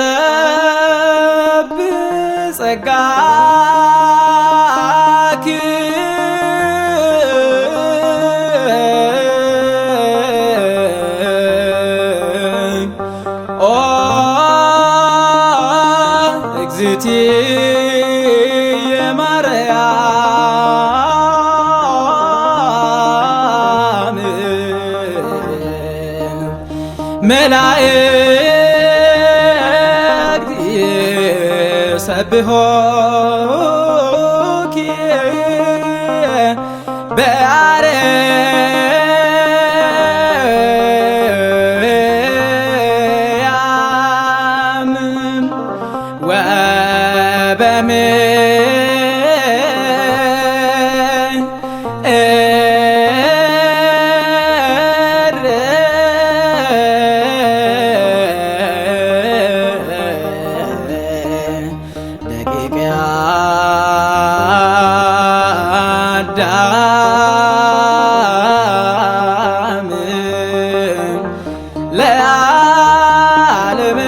እሰብ ጸጋኪ ኦ እግዝእትየ ማርያም መላእክት ይሰብሖኪ በአርያም ደቂቀ አዳም ለዓለመ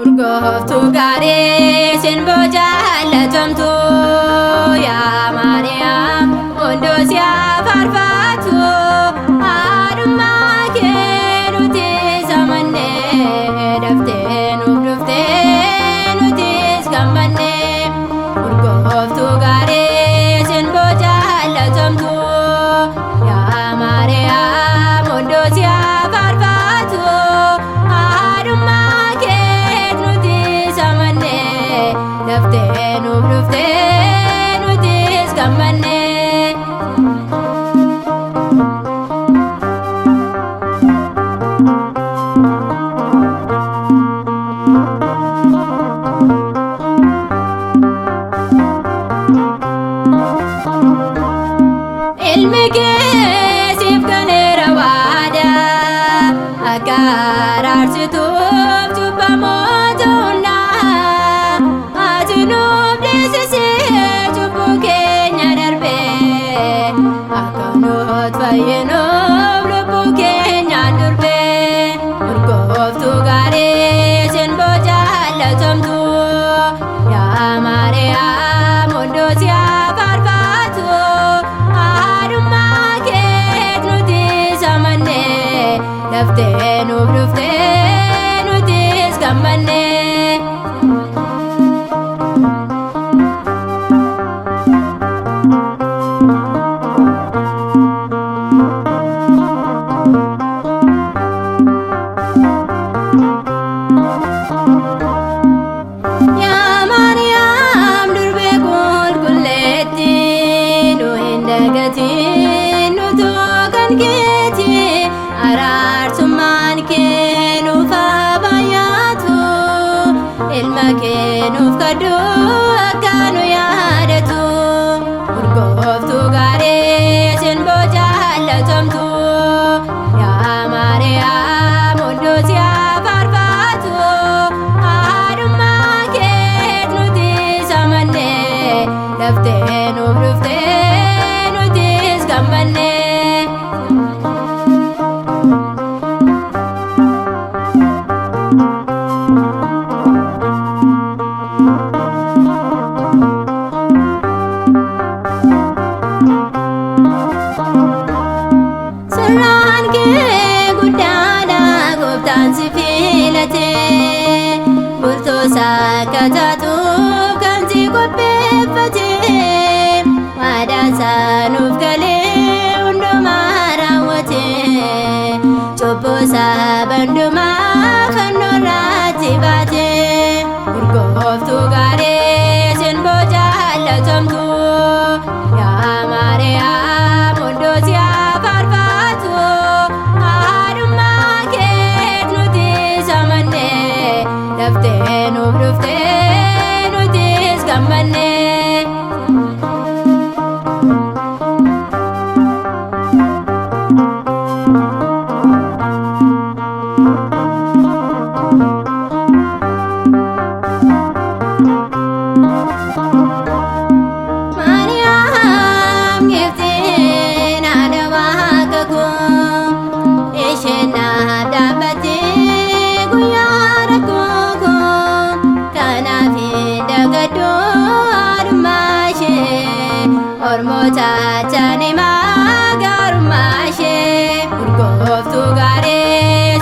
urgooftu gaarii sinboja latomtu yaa maariyaam hundoo si faarfatu haadhummaa kee nuti samannee daftee nuuf dhuftee nutis gammannee urgooftu gaarii sinboja latomtu yaa maariyaam hundoo si faarfatu haadhummaa kee nuti samannee daftee nuuf dhuftee nutis gammannee. Ilmi kee siif ganeera waadaa akka araarsituuf cubbamoota hundaa ati nuuf dhiisisee cubbuu keenya darbee akka nuut fayyinuuf lubbuu keenyaan durbee urgooftu gaarii sinboja latomtu yaa maariyaam hundoo si faarfatu haadhummaa kee nuti samannee daftee nuuf dhuftee nutis gammannee. Yaa maariyaam durbee qulqulleetti nu hin dagatiin nutuu kan keeti araarsummaan kee nuuf haa baay'atu ilma kee nuuf kadhu akka nu yaadatu urgooftu gaarii sinboja latomtu yaa maariyaam hundoo si faarfatu haadhummaa kee nuti samannee daftee nuuf dhuftee nutis gammannee. Sirraan kee guddaadha gooftaan si filatee bultoosa akka taatuuf kan si qopheeffatee waadaasaa nuuf galee hundumaa raawwatee cubboosaa bandumaa fannoorratti baatee urgooftu gaarii sinboja latomtu yaa maariyaam hundoo si faarfatu haadhummaa kee nuti samannee daftee nuuf dhuftee nutis gammannee. Mormota chanima garumashe urgoftu gare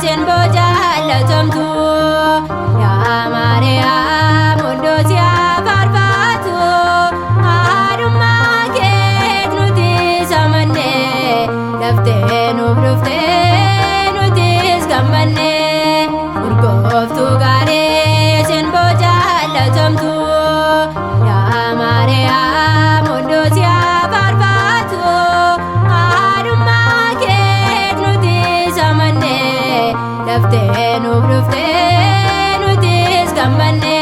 sen bojala tomtu ya Maria mundos ya farfatu aruma ket nuti samane dafte nuti skamane urgoftu gare sen bojala tomtu ya Maria Nuftee nutis gammanne.